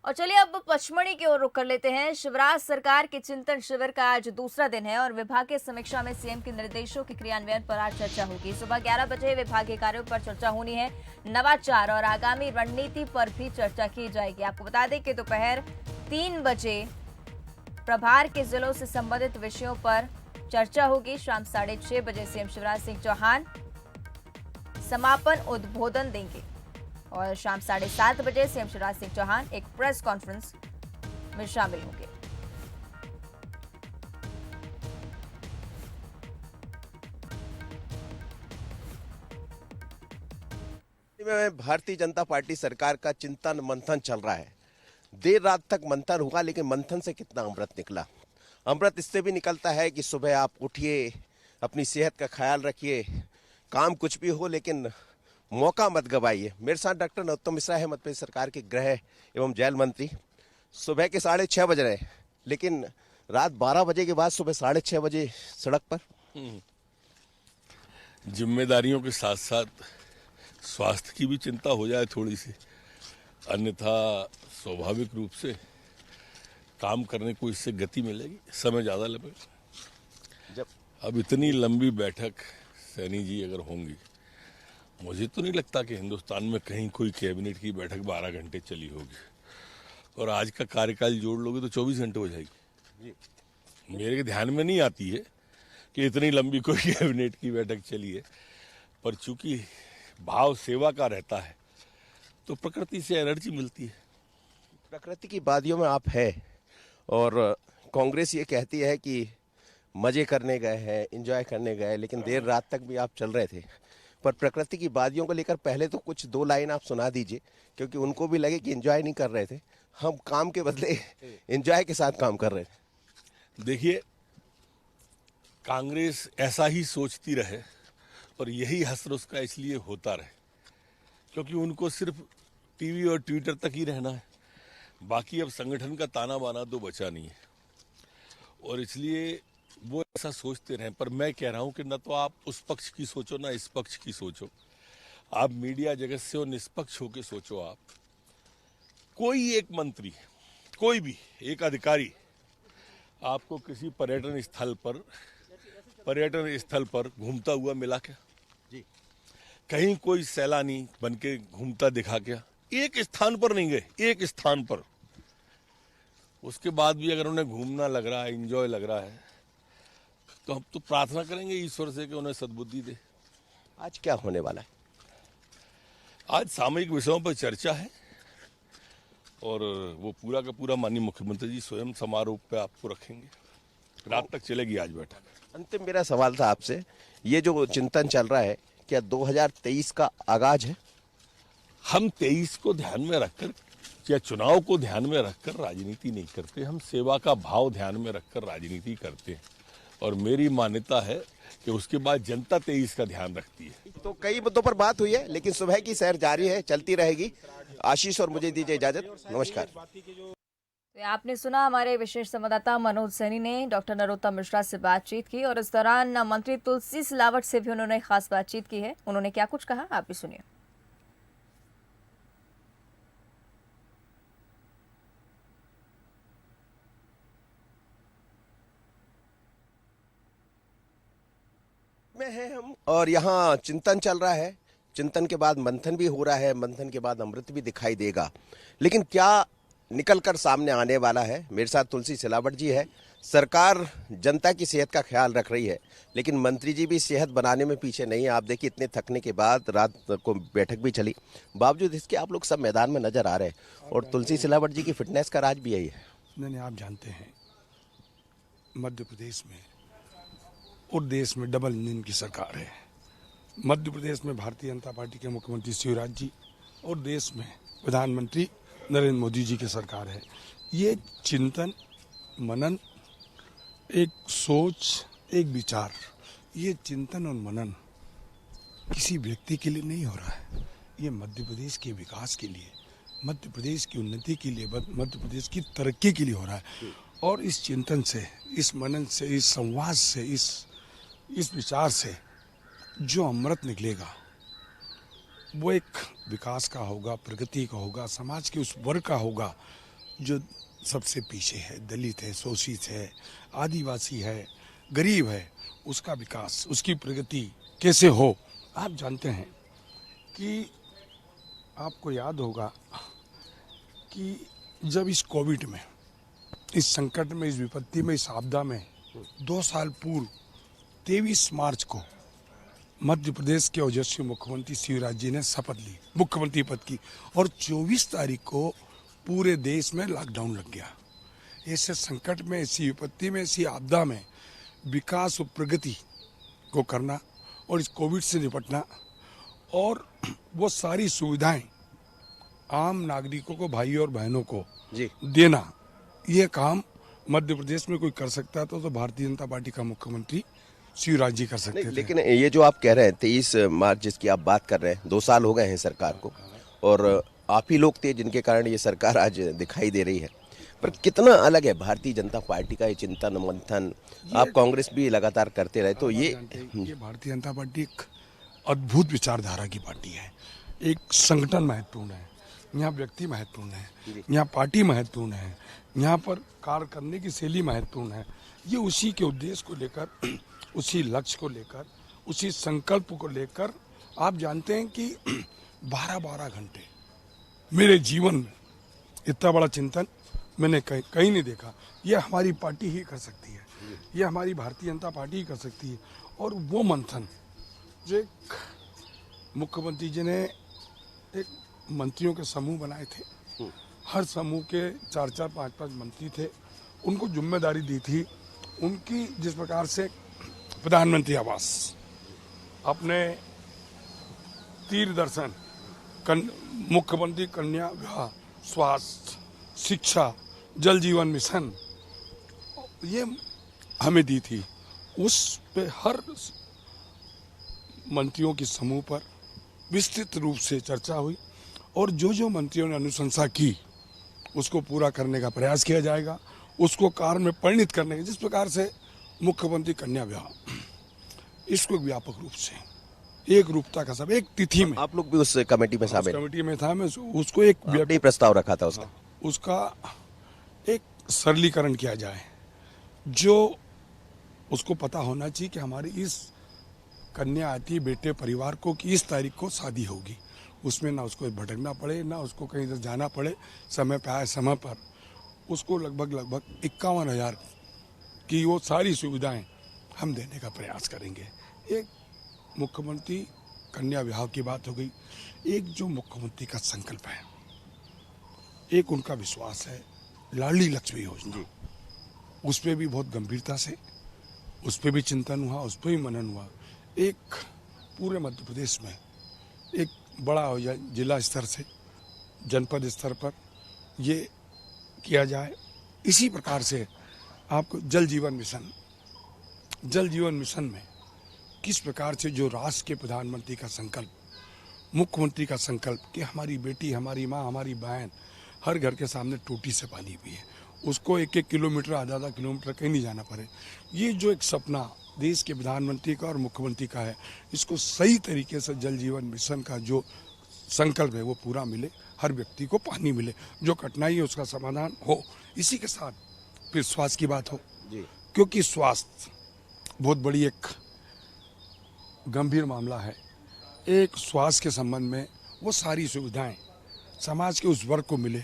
और चलिए अब पचमढ़ी की ओर रुख कर लेते हैं। शिवराज सरकार के चिंतन शिविर का आज दूसरा दिन है और विभागीय समीक्षा में सीएम के निर्देशों के क्रियान्वयन पर आज चर्चा होगी। सुबह 11 बजे विभागीय कार्यों पर चर्चा होनी है। नवाचार और आगामी रणनीति पर भी चर्चा की जाएगी। आपको बता दें कि दोपहर 3 बजे प्रभार के जिलों से संबंधित विषयों पर चर्चा होगी। शाम 6:30 बजे सीएम शिवराज सिंह चौहान समापन उद्बोधन देंगे और शाम 7:30 बजे सीएम शिवराज सिंह चौहान एक प्रेस कॉन्फ्रेंस में शामिल होंगे। में भारतीय जनता पार्टी सरकार का चिंतन मंथन चल रहा है। देर रात तक मंथन हुआ, लेकिन मंथन से कितना अमृत निकला। अमृत इससे भी निकलता है कि सुबह आप उठिए, अपनी सेहत का ख्याल रखिए, काम कुछ भी हो लेकिन मौका मत गवाइए। मेरे साथ डॉक्टर नरोत्तम मिश्रा है, मध्य प्रदेश सरकार के गृह एवं जेल मंत्री। सुबह के 6:30 बज रहे, लेकिन रात 12 बजे के बाद सुबह 6:30 बजे सड़क पर। जिम्मेदारियों के साथ साथ स्वास्थ्य की भी चिंता हो जाए थोड़ी सी, अन्यथा स्वाभाविक रूप से काम करने को इससे गति मिलेगी, समय ज़्यादा लगेगा। जब अब इतनी लंबी बैठक सैनी जी अगर होंगी, मुझे तो नहीं लगता कि हिंदुस्तान में कहीं कोई कैबिनेट की बैठक 12 घंटे चली होगी। और आज का कार्यकाल जोड़ लोगे तो 24 घंटे हो जाएगी। मेरे ध्यान में नहीं आती है कि इतनी लंबी कोई कैबिनेट की बैठक चली है, पर चूंकि भाव सेवा का रहता है तो प्रकृति से एनर्जी मिलती है। प्रकृति की वादियों में आप है और कांग्रेस ये कहती है कि मजे करने गए हैं, एंजॉय करने गए, लेकिन देर रात तक भी आप चल रहे थे। पर प्रकृति की वादियों को लेकर पहले तो कुछ 2 लाइन आप सुना दीजिए, क्योंकि उनको भी लगे कि एंजॉय नहीं कर रहे थे, हम काम के बदले एंजॉय के साथ काम कर रहे थे। देखिए, कांग्रेस ऐसा ही सोचती रहे और यही हसर उसका इसलिए होता रहे क्योंकि उनको सिर्फ टीवी और ट्विटर तक ही रहना है। बाकी अब संगठन का ताना बाना तो बचा नहीं है और इसलिए वो ऐसा सोचते रहे। पर मैं कह रहा हूं कि न तो आप उस पक्ष की सोचो ना इस पक्ष की सोचो, आप मीडिया जगत से और निष्पक्ष होकर सोचो। आप कोई एक मंत्री, कोई भी एक अधिकारी आपको किसी पर्यटन स्थल पर घूमता हुआ मिला क्या? जी, कहीं कोई सैलानी बनके घूमता दिखा क्या? एक स्थान पर नहीं गए, एक स्थान पर। उसके बाद भी अगर उन्हें घूमना लग रहा है, एंजॉय लग रहा है, तो हम तो प्रार्थना करेंगे ईश्वर से कि उन्हें सद्बुद्धि दे। आज क्या होने वाला है? आज सामयिक विषयों पर चर्चा है और वो पूरा का पूरा माननीय मुख्यमंत्री जी स्वयं समारोह पे आपको रखेंगे। रात तक चलेगी आज बैठक। अंतिम मेरा सवाल था आपसे, ये जो चिंतन चल रहा है, क्या 2023 का आगाज है? हम 23 को ध्यान में रखकर या चुनाव को ध्यान में रखकर राजनीति नहीं करते, हम सेवा का भाव ध्यान में रखकर राजनीति करते हैं और मेरी मान्यता है कि उसके बाद जनता 23 का ध्यान रखती है। तो कई मुद्दों पर बात हुई है, लेकिन सुबह की सैर जारी है, चलती रहेगी। आशीष और मुझे दीजिए इजाजत, नमस्कार। तो आपने सुना हमारे विशेष संवाददाता मनोज सैनी ने डॉक्टर नरोत्तम मिश्रा से बातचीत की और इस दौरान मंत्री तुलसी सिलावट से भी उन्होंने खास बातचीत की है। उन्होंने क्या कुछ कहा, आप भी सुनिए। में है हम और यहाँ चिंतन चल रहा है। चिंतन के बाद मंथन भी हो रहा है, मंथन के बाद अमृत भी दिखाई देगा। लेकिन क्या निकलकर सामने आने वाला है? मेरे साथ तुलसी सिलावट जी है। सरकार जनता की सेहत का ख्याल रख रही है, लेकिन मंत्री जी भी सेहत बनाने में पीछे नहीं है। आप देखिए, इतने थकने के बाद रात को बैठक भी चली, बावजूद इसके आप लोग सब मैदान में नजर आ रहे हैं और तुलसी सिलावट जी की फिटनेस का राज भी यही है। नहीं, आप जानते हैं मध्य प्रदेश में और देश में डबल इंजन की सरकार है। मध्य प्रदेश में भारतीय जनता पार्टी के मुख्यमंत्री शिवराज जी और देश में प्रधानमंत्री नरेंद्र मोदी जी की सरकार है। ये चिंतन, मनन, एक सोच, एक विचार, ये चिंतन और मनन किसी व्यक्ति के लिए नहीं हो रहा है। ये मध्य प्रदेश के विकास के लिए, मध्य प्रदेश की उन्नति के लिए, मध्य प्रदेश की तरक्की के लिए हो रहा है। और इस चिंतन से, इस मनन से, इस संवाद से, इस विचार से जो अमृत निकलेगा वो एक विकास का होगा, प्रगति का होगा, समाज के उस वर्ग का होगा जो सबसे पीछे है, दलित है, शोषित है, आदिवासी है, गरीब है, उसका विकास, उसकी प्रगति कैसे हो। आप जानते हैं कि आपको याद होगा कि जब इस कोविड में, इस संकट में, इस विपत्ति में, इस आपदा में 2 साल पूर्व 23 मार्च को मध्य प्रदेश के ओजस्वी मुख्यमंत्री शिवराज जी ने शपथ ली मुख्यमंत्री पद की, और 24 तारीख को पूरे देश में लॉकडाउन लग गया। ऐसे संकट में, ऐसी विपत्ति में, ऐसी आपदा में विकास और प्रगति को करना और इस कोविड से निपटना और वो सारी सुविधाएं आम नागरिकों को, भाइयों और बहनों को जी देना, ये काम मध्य प्रदेश में कोई कर सकता है तो भारतीय जनता पार्टी का मुख्यमंत्री शिवराज जी कर सकते नहीं, थे। लेकिन ये जो आप कह रहे हैं 23 मार्च जिसकी आप बात कर रहे हैं, 2 साल हो गए हैं सरकार को, और आप ही लोग थे जिनके कारण ये सरकार आज दिखाई दे रही है। पर कितना अलग है भारतीय जनता पार्टी का ये चिंतन मंथन, आप कांग्रेस भी लगातार करते रहे, तो ये भारतीय जनता पार्टी एक अद्भुत विचारधारा की पार्टी है। एक संगठन महत्वपूर्ण है, यहाँ व्यक्ति महत्वपूर्ण है, यहाँ पार्टी महत्वपूर्ण है, यहाँ पर कार्य करने की शैली महत्वपूर्ण है। ये उसी के उद्देश्य को लेकर, उसी लक्ष्य को लेकर, उसी संकल्प को लेकर, आप जानते हैं कि 12-12 घंटे मेरे जीवन में इतना बड़ा चिंतन मैंने कहीं नहीं देखा। ये हमारी पार्टी ही कर सकती है, ये हमारी भारतीय जनता पार्टी ही कर सकती है। और वो मंथन जो एक मुख्यमंत्री जी ने एक मंत्रियों के समूह बनाए थे, हर समूह के 4-4, 5-5 मंत्री थे, उनको जिम्मेदारी दी थी। उनकी जिस प्रकार से प्रधानमंत्री आवास, अपने तीर्थ दर्शन, मुख्यमंत्री कन्या विवाह, स्वास्थ्य, शिक्षा, जल जीवन मिशन, ये हमें दी थी। उस पे हर मंत्रियों के समूह पर विस्तृत रूप से चर्चा हुई और जो जो मंत्रियों ने अनुशंसा की उसको पूरा करने का प्रयास किया जाएगा, उसको कार्य में परिणित करने का। जिस प्रकार से मुख्यमंत्री कन्या विवाह, इसको व्यापक रूप से एक रूपता का सब, एक तिथि में, आप लोग भी उस कमेटी में शामिल? कमेटी में था मैं, उसको एक आपने प्रस्ताव रखा था उसका एक सरलीकरण किया जाए। जो उसको पता होना चाहिए कि हमारी इस कन्या आती बेटे परिवार को कि इस तारीख को शादी होगी, उसमें ना उसको भटकना पड़े, ना उसको कहीं इधर जाना पड़े, समय पे आए समय पर। उसको लगभग 51,000 की वो सारी सुविधाएं हम देने का प्रयास करेंगे। एक मुख्यमंत्री कन्या विवाह की बात हो गई। एक जो मुख्यमंत्री का संकल्प है, एक उनका विश्वास है, लाडली लक्ष्मी योजना, उस पर भी बहुत गंभीरता से, उस पर भी चिंतन हुआ, उस पर भी मनन हुआ। एक पूरे मध्य प्रदेश में एक बड़ा हो जाए, जिला स्तर से जनपद स्तर पर ये किया जाए। इसी प्रकार से आपको जल जीवन मिशन में किस प्रकार से जो राष्ट्र के प्रधानमंत्री का संकल्प, मुख्यमंत्री का संकल्प कि हमारी बेटी, हमारी माँ, हमारी बहन हर घर के सामने टूटी से पानी पिए, उसको 1-1 किलोमीटर, आधा किलोमीटर कहीं नहीं जाना पड़े। ये जो एक सपना देश के प्रधानमंत्री का और मुख्यमंत्री का है, इसको सही तरीके से जल जीवन मिशन का जो संकल्प है वो पूरा मिले, हर व्यक्ति को पानी मिले, जो कठिनाई है उसका समाधान हो। इसी के साथ फिर स्वास्थ्य की बात हो जी। क्योंकि स्वास्थ्य बहुत बड़ी एक गंभीर मामला है। एक स्वास्थ्य के संबंध में वो सारी सुविधाएं समाज के उस वर्ग को मिले,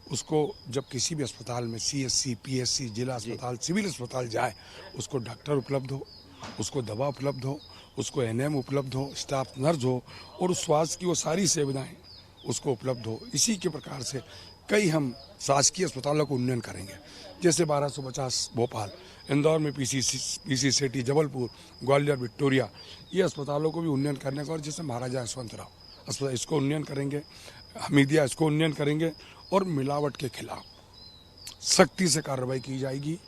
उसको जब किसी भी अस्पताल में CSC, PSC, जिला अस्पताल, सिविल अस्पताल जाए, उसको डॉक्टर उपलब्ध हो, उसको दवा उपलब्ध हो, उसको NM उपलब्ध हो, स्टाफ नर्स हो, और स्वास्थ्य की वो सारी सुविधाएं उसको उपलब्ध हो। इसी के प्रकार से कई हम शासकीय अस्पतालों को उन्नयन करेंगे, जैसे 1250 भोपाल, इंदौर में PC सेठी, जबलपुर, ग्वालियर, विक्टोरिया, ये अस्पतालों को भी उन्नयन करने का, और जैसे महाराजा यशवंतराव अस्पताल, इसको उन्नयन करेंगे, हमीदिया, इसको उन्नयन करेंगे, और मिलावट के खिलाफ सख्ती से कार्रवाई की जाएगी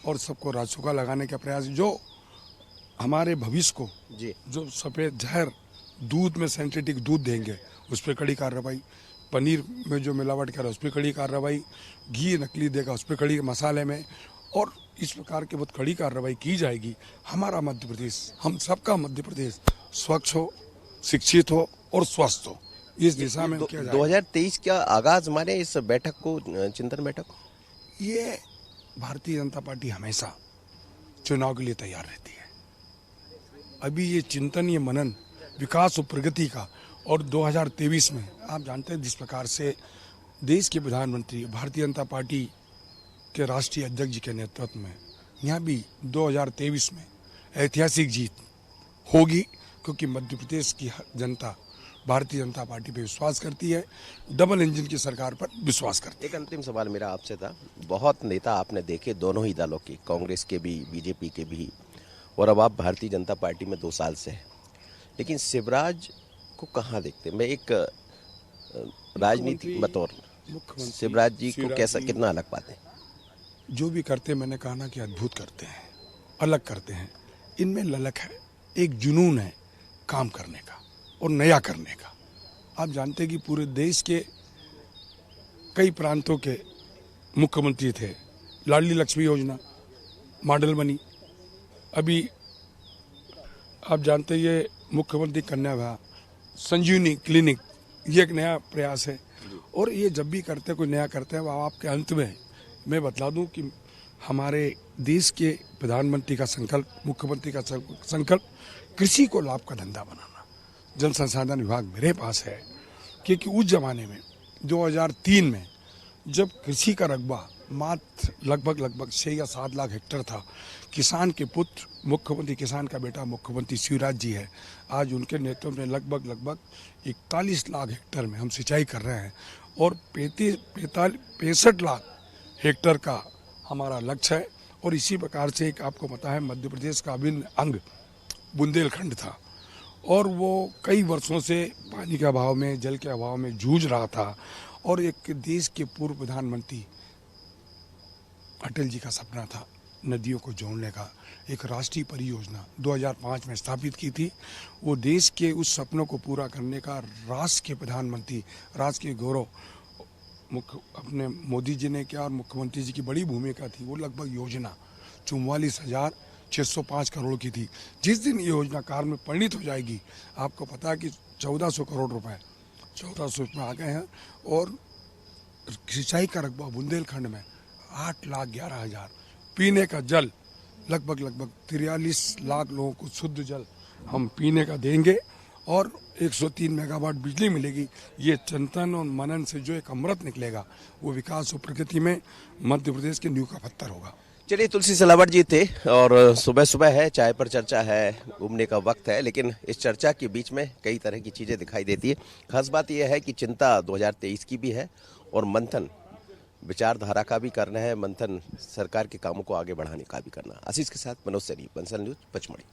और सबको राजसुका लगाने का प्रयास। जो हमारे भविष्य को जी, जो सफ़ेद जहर दूध में सिंथेटिक दूध देंगे, उस पर कड़ी कार्रवाई, पनीर में जो मिलावट कर रहा है उस पर कड़ी कार्रवाई, घी नकली देगा उस पर कड़ी, मसाले में, और इस प्रकार की बहुत कड़ी कार्रवाई की जाएगी। हमारा मध्य प्रदेश, हम सबका मध्य प्रदेश स्वच्छ हो, शिक्षित हो और स्वस्थ हो, इस दिशा में किया जाए। 2023 का आगाज माने इस बैठक को, चिंतन बैठक को? ये भारतीय जनता पार्टी हमेशा चुनाव के लिए तैयार रहती है। अभी ये चिंतन, ये मनन विकास और प्रगति का, और 2023 में आप जानते हैं जिस प्रकार से देश के प्रधानमंत्री भारतीय जनता पार्टी के राष्ट्रीय अध्यक्ष जी के नेतृत्व में यहाँ भी 2023 में ऐतिहासिक जीत होगी, क्योंकि मध्य प्रदेश की जनता भारतीय जनता पार्टी पे विश्वास करती है, डबल इंजन की सरकार पर विश्वास करती है। एक अंतिम सवाल मेरा आपसे था, बहुत नेता आपने देखे दोनों ही दलों के, कांग्रेस के भी, बीजेपी के भी, और अब आप भारतीय जनता पार्टी में 2 साल से हैं, लेकिन शिवराज को कहाँ देखते? मैं एक राजनीति बतौर शिवराज जी को कैसा, कितना अलग पाते हैं? जो भी करते हैं, मैंने कहा ना कि अद्भुत करते हैं, अलग करते हैं। इनमें ललक है, एक जुनून है काम करने का और नया करने का। आप जानते हैं कि पूरे देश के कई प्रांतों के मुख्यमंत्री थे, लाडली लक्ष्मी योजना मॉडल बनी। अभी आप जानते हैं ये मुख्यमंत्री कन्या भा संजीवनी क्लिनिक, ये एक नया प्रयास है। और ये जब भी करते हैं, कोई नया करते हैं, वो आपके अंत में मैं बतला दूं कि हमारे देश के प्रधानमंत्री का संकल्प, मुख्यमंत्री का संकल्प कृषि को लाभ का धंधा बनाना। जल संसाधन विभाग मेरे पास है, क्योंकि उस जमाने में 2003 में जब कृषि का रकबा मात्र लगभग 6 या 7 लाख हेक्टेयर था, किसान के पुत्र, मुख्यमंत्री किसान का बेटा मुख्यमंत्री शिवराज जी है, आज उनके नेतृत्व में लगभग 41 लाख हेक्टेयर में हम सिंचाई कर रहे हैं, और 65 लाख हेक्टेयर का हमारा लक्ष्य है। और इसी प्रकार से एक आपको पता है मध्य प्रदेश का अभिन्न अंग बुंदेलखंड था, और वो कई वर्षों से पानी के अभाव में, जल के अभाव में जूझ रहा था। और एक देश के पूर्व प्रधानमंत्री अटल जी का सपना था नदियों को जोड़ने का, एक राष्ट्रीय परियोजना 2005 में स्थापित की थी। वो देश के उस सपनों को पूरा करने का राष्ट्र के प्रधानमंत्री, राष्ट्र के गौरव अपने मोदी जी ने किया, और मुख्यमंत्री जी की बड़ी भूमिका थी। वो लगभग योजना 44,605 करोड़ की थी। जिस दिन ये योजना कार्य में परिणित हो जाएगी, आपको पता है कि 1400 करोड़ रुपए 1400 में आ गए हैं, और सिंचाई का रकबा बुंदेलखंड में 8,11,000, पीने का जल लगभग 43 लाख लोगों को शुद्ध जल हम पीने का देंगे, और 103 मेगावाट बिजली मिलेगी। ये चिंतन और मनन से जो एक अमृत निकलेगा, वो विकास और प्रगति में मध्य प्रदेश के नींव का पत्थर होगा। चलिए, तुलसी सिलावट जी थे, और सुबह सुबह है, चाय पर चर्चा है, घूमने का वक्त है, लेकिन इस चर्चा के बीच में कई तरह की चीजें दिखाई देती है। खास बात यह है कि चिंता 2023 की भी है, और मंथन विचारधारा का भी करना है, मंथन सरकार के कामों को आगे बढ़ाने का भी करना। आशीष के साथ मनोज सैनी, बंसल न्यूज, पचमढ़ी।